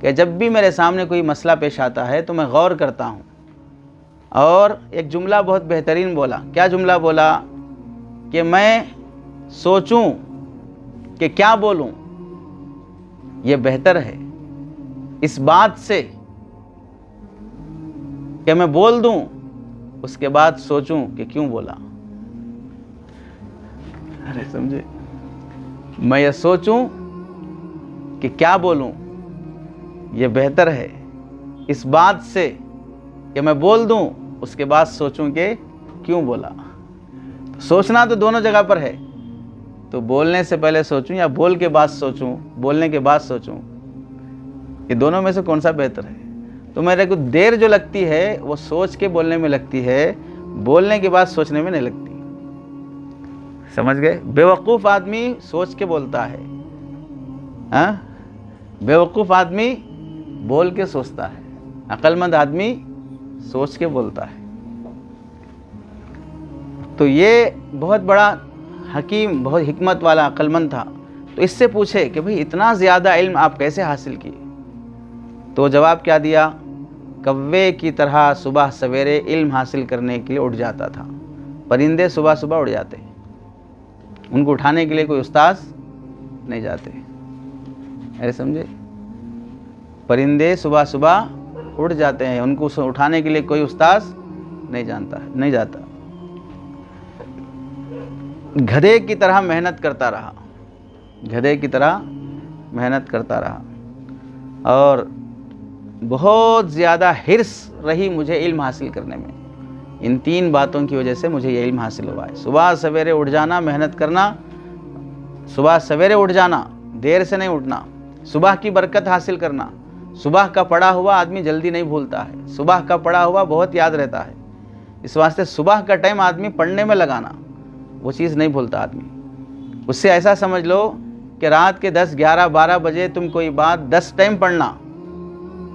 کہ جب بھی میرے سامنے کوئی مسئلہ پیش آتا ہے تو میں غور کرتا ہوں۔ اور ایک جملہ بہت بہترین بولا، کیا جملہ بولا؟ کہ میں سوچوں کہ کیا بولوں یہ بہتر ہے اس بات سے کہ میں بول دوں اس کے بعد سوچوں کہ کیوں بولا۔ ارے سمجھے، میں یہ سوچوں کہ کیا بولوں یہ بہتر ہے اس بات سے کہ میں بول دوں اس کے بعد سوچوں کہ کیوں بولا۔ سوچنا تو دونوں جگہ پر ہے، تو بولنے سے پہلے سوچوں یا بول کے بعد سوچوں، بولنے کے بعد سوچوں، یہ دونوں میں سے کون سا بہتر ہے؟ تو میرے کو دیر جو لگتی ہے وہ سوچ کے بولنے میں لگتی ہے، بولنے کے بعد سوچنے میں نہیں لگتی۔ سمجھ گئے؟ بیوقوف آدمی سوچ کے بولتا ہے، ہاں؟ بیوقوف آدمی بول کے سوچتا ہے، عقل مند آدمی سوچ کے بولتا ہے۔ تو یہ بہت بڑا حکیم، بہت حکمت والا عقل مند تھا۔ تو اس سے پوچھے کہ بھئی اتنا زیادہ علم آپ کیسے حاصل کیے؟ تو جواب کیا دیا؟ کوے کی طرح صبح سویرے علم حاصل کرنے کے لیے اٹھ جاتا تھا۔ پرندے صبح صبح اٹھ جاتے ہیں، ان کو اٹھانے کے لیے کوئی استاذ نہیں جاتے، ایسے سمجھے؟ پرندے صبح صبح اٹھ جاتے ہیں، ان کو اٹھانے کے لیے کوئی استاذ نہیں جاتا۔ گدھے کی طرح محنت کرتا رہا، گدھے کی طرح محنت کرتا رہا، اور بہت زیادہ حرص رہی مجھے علم حاصل کرنے میں۔ ان تین باتوں کی وجہ سے مجھے یہ علم حاصل ہوا ہے۔ صبح سویرے اٹھ جانا، محنت کرنا، صبح سویرے اٹھ جانا، دیر سے نہیں اٹھنا، صبح کی برکت حاصل کرنا۔ صبح کا پڑھا ہوا آدمی جلدی نہیں بھولتا ہے، صبح کا پڑھا ہوا بہت یاد رہتا ہے، اس واسطے صبح کا ٹائم آدمی پڑھنے میں لگانا، وہ چیز نہیں بھولتا آدمی۔ اس سے ایسا سمجھ لو کہ رات کے 10، 11، 12 بجے تم کوئی بات 10 ٹائم پڑھنا،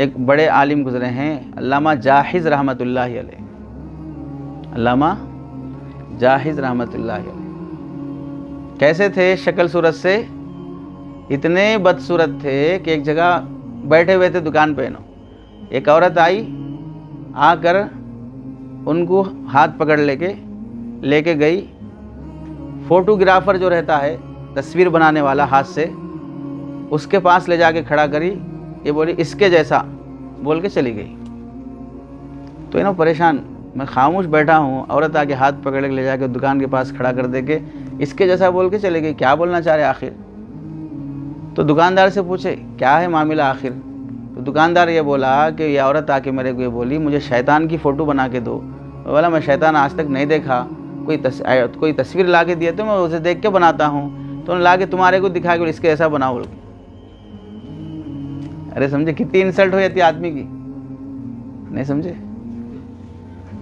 ایک بڑے عالم گزرے ہیں علامہ جاحظ رحمۃ اللہ علیہ، علامہ جاحظ رحمۃ اللہ علیہ کیسے تھے شکل صورت سے؟ اتنے بدصورت تھے کہ ایک جگہ بیٹھے ہوئے تھے دکان پہ، ایک عورت آئی، آ کر ان کو ہاتھ پکڑ لے کے گئی۔ فوٹوگرافر جو رہتا ہے تصویر بنانے والا ہاتھ سے، اس کے پاس لے جا کے کھڑا کری، یہ بولی اس کے جیسا بول کے چلی گئی۔ تو پریشان، میں خاموش بیٹھا ہوں، عورت آ کے ہاتھ پکڑ کے لے جا کے دکان کے پاس کھڑا کر دے کے اس کے جیسا بول کے چلے گئی، کیا بولنا چاہ رہے آخر؟ تو دکاندار سے پوچھے کیا ہے معاملہ آخر؟ تو دکاندار یہ بولا کہ یہ عورت آ کے میرے کو یہ بولی مجھے شیطان کی فوٹو بنا کے دو۔ بولا میں شیطان آج تک نہیں دیکھا، کوئی تصویر لا کے دیے تو میں اسے دیکھ کے بناتا ہوں، تو لا کے تمہارے کو دکھا کے اس کے ایسا بناؤ بول کے۔ ارے سمجھے کتنی انسلٹ ہو جاتی ہے آدمی کی؟ نہیں سمجھے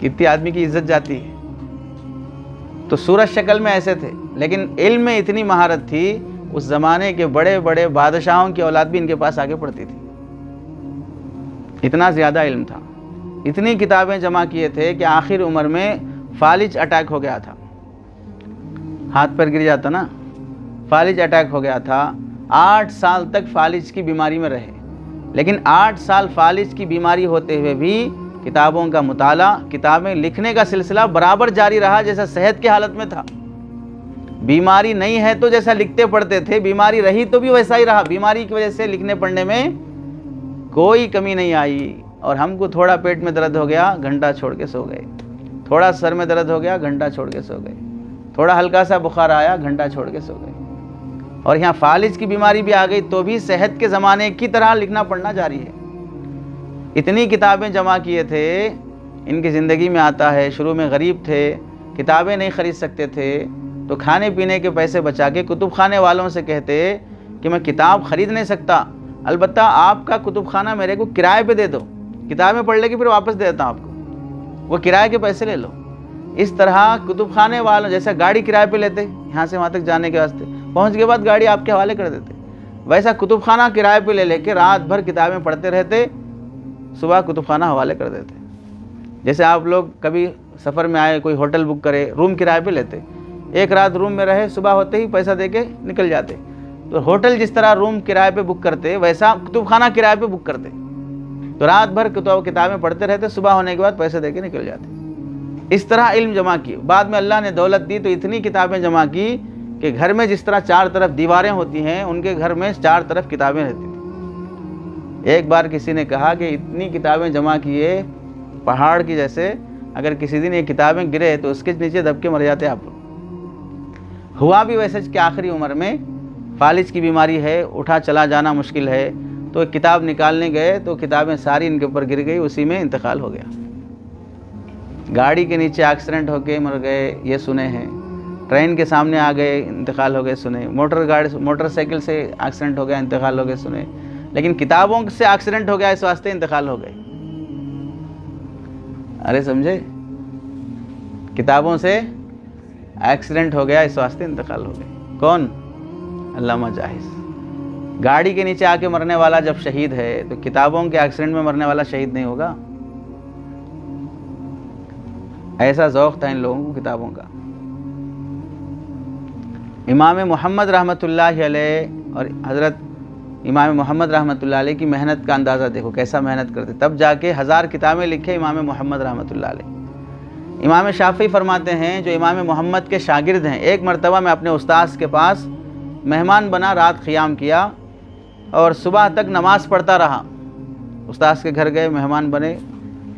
کتنی آدمی کی عزت جاتی ہے؟ تو صورت شکل میں ایسے تھے، لیکن علم میں اتنی مہارت تھی، اس زمانے کے بڑے بڑے بادشاہوں کی اولاد بھی ان کے پاس آگے پڑھتی تھی، اتنا زیادہ علم تھا۔ اتنی کتابیں جمع کیے تھے کہ آخر عمر میں فالج اٹیک ہو گیا تھا، ہاتھ پر گر جاتا نا، فالج اٹیک ہو گیا تھا۔ 8 سال تک فالج کی بیماری میں رہے، لیکن 8 سال فالج کی بیماری ہوتے ہوئے بھی کتابوں کا مطالعہ، کتابیں لکھنے کا سلسلہ برابر جاری رہا جیسا صحت کی حالت میں تھا۔ بیماری نہیں ہے تو جیسا لکھتے پڑھتے تھے، بیماری رہی تو بھی ویسا ہی رہا۔ بیماری کی وجہ سے لکھنے پڑھنے میں کوئی کمی نہیں آئی۔ اور ہم کو تھوڑا پیٹ میں درد ہو گیا، گھنٹہ چھوڑ کے سو گئے، تھوڑا سر میں درد ہو گیا، گھنٹہ چھوڑ کے سو گئے، تھوڑا ہلکا سا بخار آیا، گھنٹہ چھوڑ کے سو گئے۔ اور یہاں فالج کی بیماری بھی آ گئی تو بھی صحت کے زمانے کی طرح لکھنا پڑھنا جاری ہے۔ اتنی کتابیں جمع کیے تھے، ان کی زندگی میں آتا ہے شروع میں غریب تھے، کتابیں نہیں خرید سکتے تھے، تو کھانے پینے کے پیسے بچا کے کتب خانے والوں سے کہتے کہ میں کتاب خرید نہیں سکتا، البتہ آپ کا کتب خانہ میرے کو کرائے پہ دے دو، کتابیں پڑھ لے کے پھر واپس دے دیتا ہوں آپ کو، وہ کرائے کے پیسے لے لو۔ اس طرح کتب خانے والوں جیسا گاڑی کرائے پہ لیتے یہاں سے وہاں تک جانے کے واسطے، پہنچ کے بعد گاڑی آپ کے حوالے کر دیتے، ویسا کتب خانہ کرائے پہ لے کے رات بھر کتابیں پڑھتے رہتے، صبح کتب خانہ حوالے کر دیتے۔ جیسے آپ لوگ کبھی سفر میں آئے، کوئی ہوٹل بک کرے، روم کرائے پہ لیتے، ایک رات روم میں رہے، صبح ہوتے ہی پیسہ دے کے نکل جاتے۔ تو ہوٹل جس طرح روم کرائے پہ بک کرتے، ویسا کتب خانہ کرائے پہ بک کرتے، تو رات بھر کتابیں پڑھتے رہتے، صبح ہونے کے بعد پیسے دے کے نکل جاتے۔ اس طرح علم جمع کی۔ بعد میں اللہ نے دولت دی تو اتنی کتابیں جمع کی کہ گھر میں جس طرح 4 طرف دیواریں ہوتی ہیں، ان کے گھر میں 4 طرف کتابیں رہتی تھیں۔ ایک بار کسی نے کہا کہ اتنی کتابیں جمع کیے پہاڑ کی جیسے، اگر کسی دن یہ کتابیں گرے تو اس کے نیچے دب کے مر جاتے آپ لوگ۔ ہوا بھی ویسے کہ آخری عمر میں فالج کی بیماری ہے، اٹھا چلا جانا مشکل ہے، تو ایک کتاب نکالنے گئے تو کتابیں ساری ان کے اوپر گر گئی، اسی میں انتقال ہو گیا۔ گاڑی کے نیچے ایکسیڈنٹ ہو کے مر گئے، یہ سنے ہیں۔ ٹرین کے سامنے آ گئے، انتقال ہو گئے، سنے۔ موٹر سائیکل سے ایکسیڈنٹ ہو گیا، انتقال ہو گئے، سنے۔ لیکن کتابوں سے ایکسیڈنٹ ہو گیا اس واسطے انتقال ہو گئے۔ ارے سمجھے، کتابوں سے ایکسیڈنٹ ہو گیا اس واسطے انتقال ہو گئے۔ کون؟ علامہ جاحظ۔ گاڑی کے نیچے آ کے مرنے والا جب شہید ہے تو کتابوں کے ایکسیڈنٹ میں مرنے والا شہید نہیں ہوگا؟ ایسا ذوق تھا ان لوگوں کو کتابوں کا۔ امام محمد رحمۃ اللہ علیہ اور حضرت امام محمد رحمۃ اللہ علیہ کی محنت کا اندازہ دیکھو، کیسا محنت کرتے، تب جا کے 1000 کتابیں لکھے امام محمد رحمۃ اللہ علیہ۔ امام شافعی فرماتے ہیں جو امام محمد کے شاگرد ہیں، ایک مرتبہ میں اپنے استاذ کے پاس مہمان بنا، رات قیام کیا اور صبح تک نماز پڑھتا رہا۔ استاذ کے گھر گئے، مہمان بنے،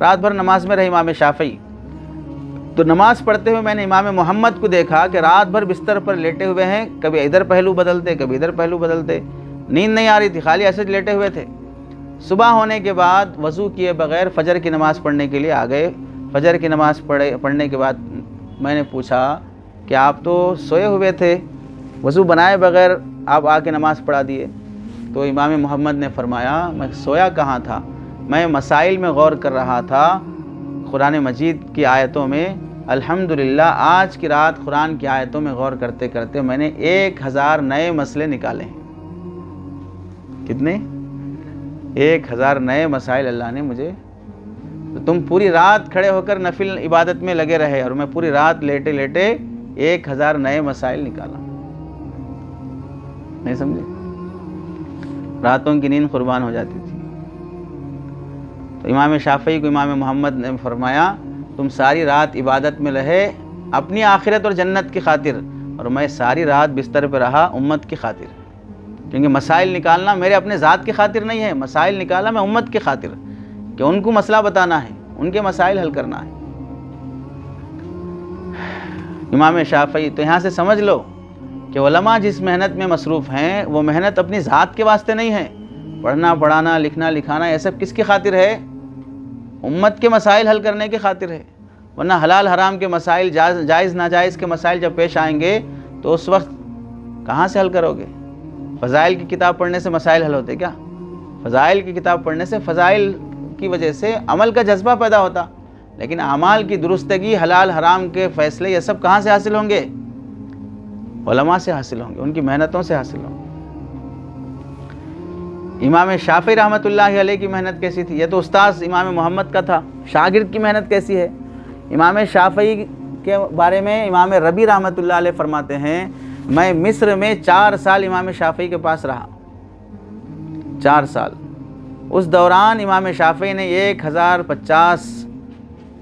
رات بھر نماز میں رہے امام شافعی۔ تو نماز پڑھتے ہوئے میں نے امام محمد کو دیکھا کہ رات بھر بستر پر لیٹے ہوئے ہیں، کبھی ادھر پہلو بدلتے، کبھی ادھر پہلو بدلتے، نیند نہیں آ رہی تھی، خالی ایسے لیٹے ہوئے تھے۔ صبح ہونے کے بعد وضو کیے بغیر فجر کی نماز پڑھنے کے لیے آ گئے۔ فجر کی نماز پڑھنے کے بعد میں نے پوچھا کہ آپ تو سوئے ہوئے تھے، وضو بنائے بغیر آپ آ کے نماز پڑھا دیے۔ تو امام محمد نے فرمایا میں سویا کہاں تھا، میں مسائل میں غور کر رہا تھا، قرآن مجید کی آیتوں میں۔ الحمدللہ آج کی رات قرآن کی آیتوں میں غور کرتے کرتے میں نے 1000 نئے مسئلے نکالے ہیں۔ کتنے؟ 1000 نئے مسائل اللہ نے مجھے. تو تم پوری رات کھڑے ہو کر نفل عبادت میں لگے رہے اور میں پوری رات لیٹے لیٹے 1000 نئے مسائل نکالا. نہیں سمجھے؟ راتوں کی نیند قربان ہو جاتی تھی. تو امام شافعی کو امام محمد نے فرمایا تم ساری رات عبادت میں رہے اپنی آخرت اور جنت کی خاطر، اور میں ساری رات بستر پہ رہا امت کی خاطر. کیونکہ مسائل نکالنا میرے اپنے ذات کی خاطر نہیں ہے، مسائل نکالا میں امت کی خاطر، کہ ان کو مسئلہ بتانا ہے، ان کے مسائل حل کرنا ہے. امام شافعی تو یہاں سے سمجھ لو کہ علماء جس محنت میں مصروف ہیں وہ محنت اپنی ذات کے واسطے نہیں ہے. پڑھنا پڑھانا لکھنا لکھانا یہ سب کس کی خاطر ہے؟ امت کے مسائل حل کرنے کی خاطر ہے. ورنہ حلال حرام کے مسائل، جائز ناجائز کے مسائل جب پیش آئیں گے تو اس وقت کہاں سے حل کرو گے؟ فضائل کی کتاب پڑھنے سے مسائل حل ہوتے کیا؟ فضائل کی کتاب پڑھنے سے فضائل کی وجہ سے عمل کا جذبہ پیدا ہوتا، لیکن اعمال کی درستگی، حلال حرام کے فیصلے یہ سب کہاں سے حاصل ہوں گے؟ علماء سے حاصل ہوں گے، ان کی محنتوں سے حاصل ہوں گے. امام شافعی رحمۃ اللہ علیہ کی محنت کیسی تھی؟ یہ تو استاذ امام محمد کا تھا، شاگرد کی محنت کیسی ہے؟ امام شافعی کے بارے میں امام ربیع رحمۃ اللہ علیہ فرماتے ہیں میں مصر میں 4 سال امام شافعی کے پاس رہا. 4 سال. اس دوران امام شافعی نے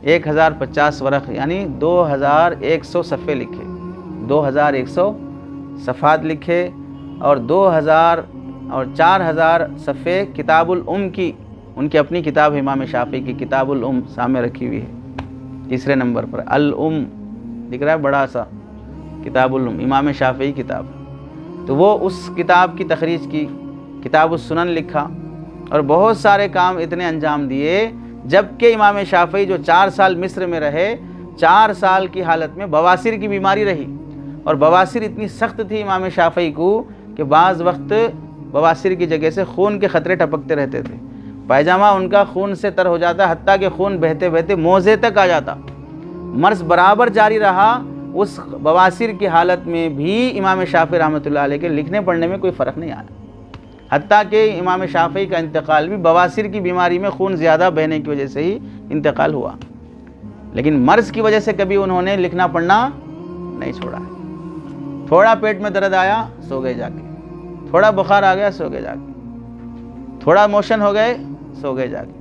1050 ورق یعنی 2100 صفحے لکھے، 2100 صفحات لکھے، اور 2000 اور 4000 صفحے کتاب الام کی، ان کی اپنی کتاب ہے امام شافعی کی کتاب الام، سامنے رکھی ہوئی ہے تیسرے نمبر پر. الام دکھ رہا ہے بڑا سا، کتاب الام امام شافعی کتاب. تو وہ اس کتاب کی تخریج کی، کتاب السنن لکھا، اور بہت سارے کام اتنے انجام دیے. جبکہ امام شافعی جو 4 سال مصر میں رہے، 4 سال کی حالت میں بواسیر کی بیماری رہی، اور بواسیر اتنی سخت تھی امام شافعی کو کہ بعض وقت بواسیر کی جگہ سے خون کے خطرے ٹپکتے رہتے تھے. پائجامہ ان کا خون سے تر ہو جاتا، حتیٰ کہ خون بہتے بہتے موزے تک آ جاتا. مرض برابر جاری رہا. اس بواسیر کی حالت میں بھی امام شافعی رحمۃ اللہ علیہ کے لکھنے پڑھنے میں کوئی فرق نہیں آیا، حتیٰ کہ امام شافعی کا انتقال بھی بواسیر کی بیماری میں خون زیادہ بہنے کی وجہ سے ہی انتقال ہوا. لیکن مرض کی وجہ سے کبھی انہوں نے لکھنا پڑھنا نہیں چھوڑا. تھوڑا پیٹ میں درد آیا سو گئے جا کے، تھوڑا بخار آ گیا سو گئے جا کے، تھوڑا موشن ہو گئے سو گئے جا کے،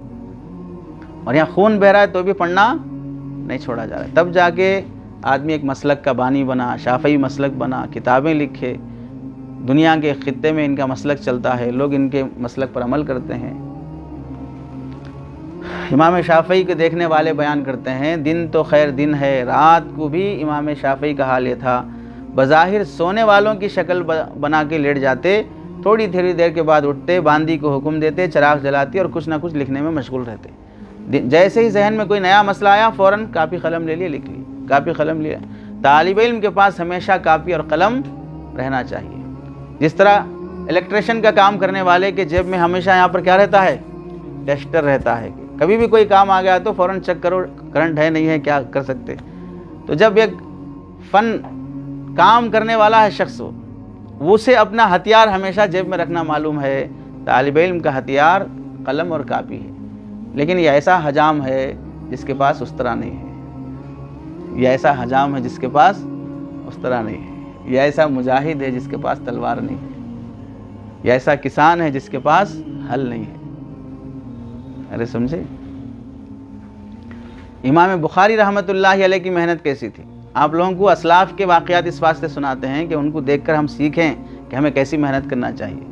اور یہاں خون بہ رہا ہے تو بھی پڑھنا نہیں چھوڑا جا رہا ہے. تب جا کے آدمی ایک مسلک کا بانی بنا، شافعی مسلک بنا، کتابیں لکھے، دنیا کے خطے میں ان کا مسلک چلتا ہے، لوگ ان کے مسلک پر عمل کرتے ہیں. امام شافعی کے دیکھنے والے بیان کرتے ہیں دن تو خیر دن ہے، رات کو بھی امام شافعی کا حال یہ تھا بظاہر سونے والوں کی شکل بنا کے لیٹ جاتے، تھوڑی دیر کے بعد اٹھتے، باندی کو حکم دیتے، چراغ جلاتے اور کچھ نہ کچھ لکھنے میں مشغول رہتے. جیسے ہی ذہن میں کوئی نیا مسئلہ آیا فوراً کاپی قلم لے لیے، لکھ لی، کاپی قلم لیا. طالب علم کے پاس ہمیشہ کاپی اور قلم رہنا چاہیے. جس طرح الیکٹریشین کا کام کرنے والے کے جیب میں ہمیشہ یہاں پر کیا رہتا ہے؟ ٹیسٹر رہتا ہے. کبھی بھی کوئی کام آ گیا تو فوراً چیک کرو کرنٹ ہے نہیں ہے، کیا کر سکتے. تو جب ایک فن کام کرنے والا ہے شخص، اسے اپنا ہتھیار ہمیشہ جیب میں رکھنا معلوم ہے. طالب علم کا ہتھیار قلم اور کاپی ہے. لیکن یہ ایسا حجام ہے جس کے پاس اس طرح نہیں ہے، یہ ایسا حجام ہے جس کے پاس اس طرح نہیں ہے، یہ ایسا مجاہد ہے جس کے پاس تلوار نہیں ہے، یہ ایسا کسان ہے جس کے پاس ہل نہیں ہے. ارے سمجھے؟ امام بخاری رحمۃ اللہ علیہ کی محنت کیسی تھی؟ آپ لوگوں کو اسلاف کے واقعات اس واسطے سناتے ہیں کہ ان کو دیکھ کر ہم سیکھیں کہ ہمیں کیسی محنت کرنا چاہیے.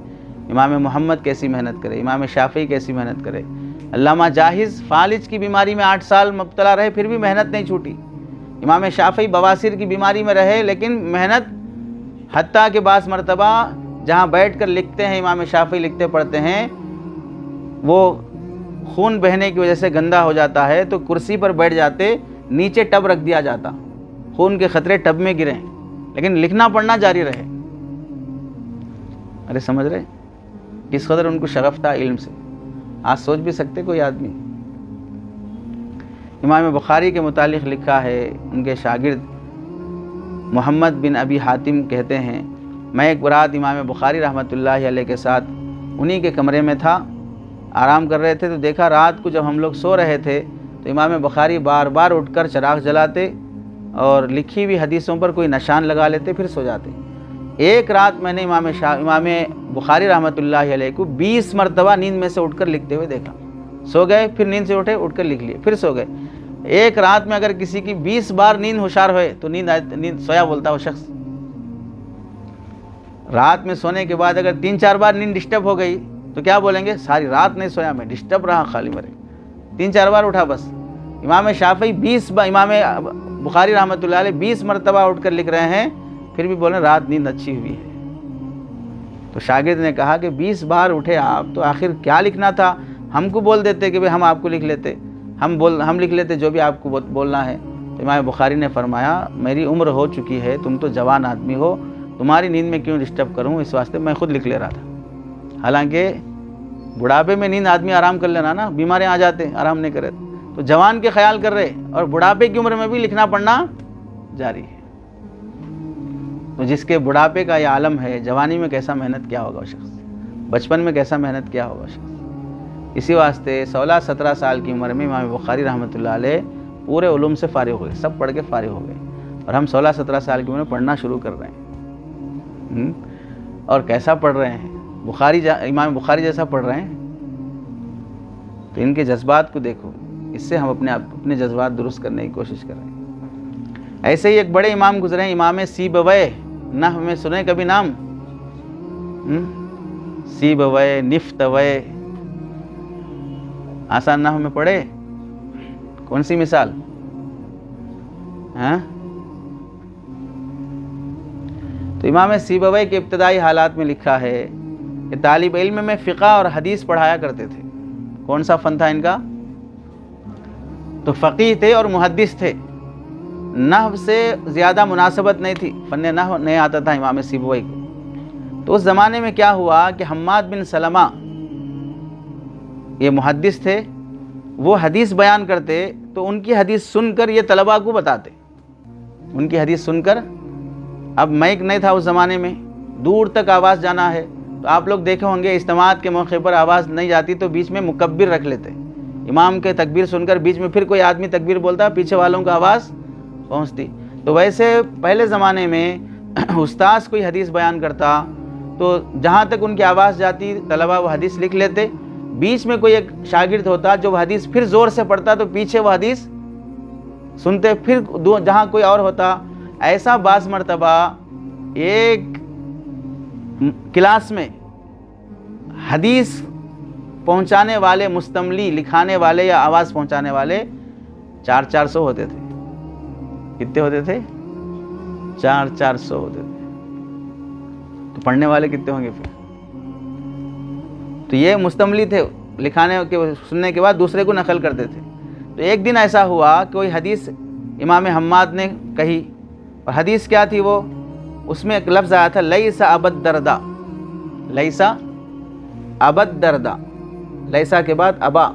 امام محمد کیسی محنت کرے، امام شافعی کیسی محنت کرے. علامہ جاہز فالج کی بیماری میں 8 سال مبتلا رہے پھر بھی محنت نہیں چھوٹی. امام شافعی بواسیر کی بیماری میں رہے لیکن محنت، حتیٰ کہ بعض مرتبہ جہاں بیٹھ کر لکھتے ہیں امام شافعی لکھتے پڑھتے ہیں وہ خون بہنے کی وجہ سے گندا ہو جاتا ہے تو کرسی پر بیٹھ جاتے، نیچے ٹب رکھ دیا جاتا، خون کے خطرے ٹب میں گریں لیکن لکھنا پڑھنا جاری رہے. ارے سمجھ رہے کس قدر ان کو شغف تھا علم سے؟ آج سوچ بھی سکتے کوئی آدمی. امام بخاری کے متعلق لکھا ہے، ان کے شاگرد محمد بن ابی حاتم کہتے ہیں میں ایک رات امام بخاری رحمۃ اللہ علیہ کے ساتھ انہی کے کمرے میں تھا آرام کر رہے تھے تو دیکھا رات کو جب ہم لوگ سو رہے تھے تو امام بخاری بار بار اٹھ کر چراغ جلاتے اور لکھی ہوئی حدیثوں پر کوئی نشان لگا لیتے پھر سو جاتے۔ ایک رات میں نے امام بخاری رحمۃ اللہ علیہ کو 20 مرتبہ نیند میں سے اٹھ کر لکھتے ہوئے دیکھا۔ سو گئے، پھر نیند سے اٹھے، اٹھ کر لکھ لیے، پھر سو گئے۔ ایک رات میں اگر کسی کی 20 بار نیند ہوشار ہوئے تو نیند سویا بولتا وہ شخص۔ رات میں سونے کے بعد اگر 3-4 بار نیند ڈسٹرب ہو گئی تو کیا بولیں گے؟ ساری رات نہیں سویا میں، ڈسٹرب رہا خالی مرے، 3-4 بار اٹھا بس۔ امام شافعی امام بخاری رحمۃ اللہ علیہ 20 مرتبہ اٹھ کر لکھ رہے ہیں، پھر بھی بولیں رات نیند اچھی ہوئی ہے۔ تو شاگرد نے کہا کہ 20 بار اٹھے آپ تو آخر کیا لکھنا تھا؟ ہم کو بول دیتے کہ ہم آپ کو لکھ لیتے، ہم لکھ لیتے جو بھی آپ کو بولنا ہے۔ تو امام بخاری نے فرمایا میری عمر ہو چکی ہے، تم تو جوان آدمی ہو، تمہاری نیند میں کیوں ڈسٹرب کروں، اس واسطے میں خود لکھ لے رہا تھا۔ حالانکہ بڑھاپے میں نیند آدمی آرام کر لینا نا، بیماریاں آ جاتے آرام نہیں کرے تو جوان کے خیال کر رہے اور بڑھاپے کی عمر میں بھی لکھنا پڑھنا جاری ہے۔ تو جس کے بڑھاپے کا یہ عالم ہے، جوانی میں کیسا محنت کیا ہوگا وہ شخص، بچپن میں کیسا محنت کیا ہوگا شخص۔ اسی واسطے 16-17 سال کی عمر میں امام بخاری رحمۃ اللہ علیہ پورے علوم سے فارغ ہو گئے، سب پڑھ کے فارغ ہو گئے، اور ہم 16-17 سال کی عمر میں پڑھنا شروع کر رہے ہیں۔ اور کیسا پڑھ رہے ہیں؟ امام بخاری جیسا پڑھ رہے ہیں۔ تو ان کے جذبات کو دیکھو، اس سے ہم اپنے جذبات درست کرنے کی کوشش کر رہے ہیں۔ ایسے ہی ایک بڑے امام گزرے ہیں، امام سیبویہ، نحو میں سنے کبھی نام؟ سیبویہ، نفتویہ، آسان نحو میں پڑھے؟ کون سی مثال؟ تو امام سیبویہ کے ابتدائی حالات میں لکھا ہے کہ طالب علم میں فقہ اور حدیث پڑھایا کرتے تھے۔ کون سا فن تھا ان کا؟ تو فقیہ تھے اور محدث تھے، نحو سے زیادہ مناسبت نہیں تھی، فن نحو نہیں آتا تھا امام سیبویہ کو۔ تو اس زمانے میں کیا ہوا کہ حماد بن سلمہ یہ محدث تھے، وہ حدیث بیان کرتے تو ان کی حدیث سن کر یہ طلباء کو بتاتے، ان کی حدیث سن کر۔ اب مائک نہیں تھا اس زمانے میں، دور تک آواز جانا ہے تو آپ لوگ دیکھے ہوں گے اجتماعات کے موقع پر آواز نہیں جاتی تو بیچ میں مکبر رکھ لیتے، امام کے تکبیر سن کر بیچ میں پھر کوئی آدمی تکبیر بولتا، پیچھے والوں کو آواز پہنچتی۔ تو ویسے پہلے زمانے میں استاذ کوئی حدیث بیان کرتا تو جہاں تک ان کی آواز جاتی طلباء وہ حدیث لکھ لیتے، بیچ میں کوئی ایک شاگرد ہوتا جو وہ حدیث پھر زور سے پڑھتا تو پیچھے وہ حدیث سنتے، پھر جہاں کوئی اور ہوتا۔ ایسا بعض مرتبہ ایک کلاس میں حدیث پہنچانے والے، مستملی لکھانے والے یا آواز پہنچانے والے 400 ہوتے تھے۔ کتنے ہوتے تھے؟ 400 ہوتے تھے۔ تو پڑھنے والے کتنے ہوں گے پھر؟ تو یہ مستملی تھے، لکھانے کے سننے کے بعد دوسرے کو نقل کرتے تھے۔ تو ایک دن ایسا ہوا کہ کوئی حدیث امام حماد نے کہی، اور حدیث کیا تھی وہ؟ اس میں ایک لفظ آیا تھا لیس ابد دردا، لیس ابد دردا، لیسا کے بعد ابا،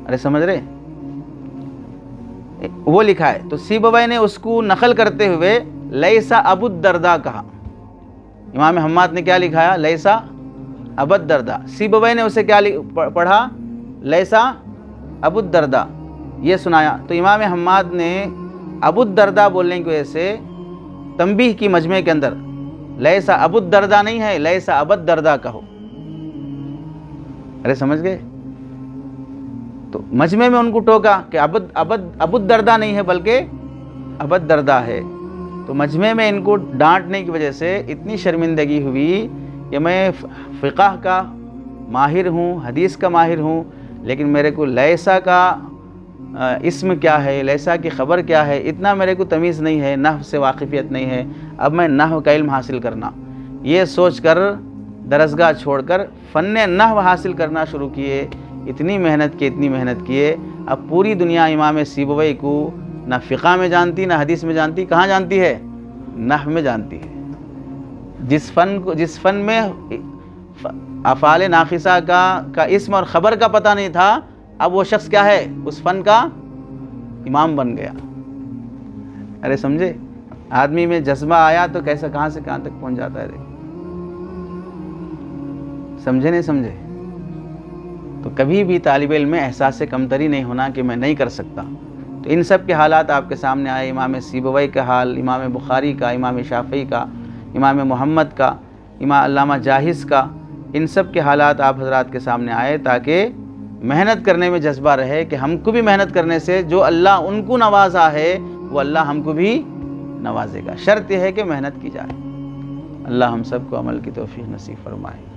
ارے سمجھ رہے؟ وہ لکھا ہے۔ تو سیبویہ نے اس کو نقل کرتے ہوئے لیسا ابو الدرداء کہا، امام حماد نے کیا لکھایا؟ لیسا ابو الدرداء۔ سیبویہ نے اسے کیا پڑھا؟ لیسا ابو الدرداء، یہ سنایا۔ تو امام حماد نے ابو الدرداء بولنے کی وجہ سے تنبیہ کی مجمع کے اندر لیسا ابو الدرداء نہیں ہے، لیسا ابو الدرداء کہو۔ ارے سمجھ گئے؟ تو مجمع میں ان کو ٹوکا کہ ابو الدرداء نہیں ہے بلکہ ابو الدرداء ہے۔ تو مجمع میں ان کو ڈانٹنے کی وجہ سے اتنی شرمندگی ہوئی کہ میں فقہ کا ماہر ہوں، حدیث کا ماہر ہوں، لیکن میرے کو لیسا کا اسم کیا ہے، لیسا کی خبر کیا ہے، اتنا میرے کو تمیز نہیں ہے، نحو سے واقفیت نہیں ہے، اب میں نحو کا علم حاصل کرنا، یہ سوچ کر درسگاہ چھوڑ کر فن نحو حاصل کرنا شروع کیے۔ اتنی محنت کیے، اب پوری دنیا امام سیبویہ کو نہ فقہ میں جانتی، نہ حدیث میں جانتی، کہاں جانتی ہے؟ نحو میں جانتی ہے۔ جس فن میں افعال ناقصہ کا اسم اور خبر کا پتہ نہیں تھا، اب وہ شخص کیا ہے؟ اس فن کا امام بن گیا۔ ارے سمجھے؟ آدمی میں جذبہ آیا تو کیسا کہاں سے کہاں تک پہنچ جاتا ہے۔ سمجھے نہیں سمجھے؟ تو کبھی بھی طالب علم میں احساس کمتری نہیں ہونا کہ میں نہیں کر سکتا۔ تو ان سب کے حالات آپ کے سامنے آئے، امام سیبوی کا حال، امام بخاری کا، امام شافعی کا، امام محمد کا، امام علامہ جاہز کا، ان سب کے حالات آپ حضرات کے سامنے آئے تاکہ محنت کرنے میں جذبہ رہے کہ ہم کو بھی محنت کرنے سے جو اللہ ان کو نوازا ہے وہ اللہ ہم کو بھی نوازے گا۔ شرط یہ ہے کہ محنت کی جائے۔ اللہ ہم سب کو عمل کی توفیق نصیب فرمائے۔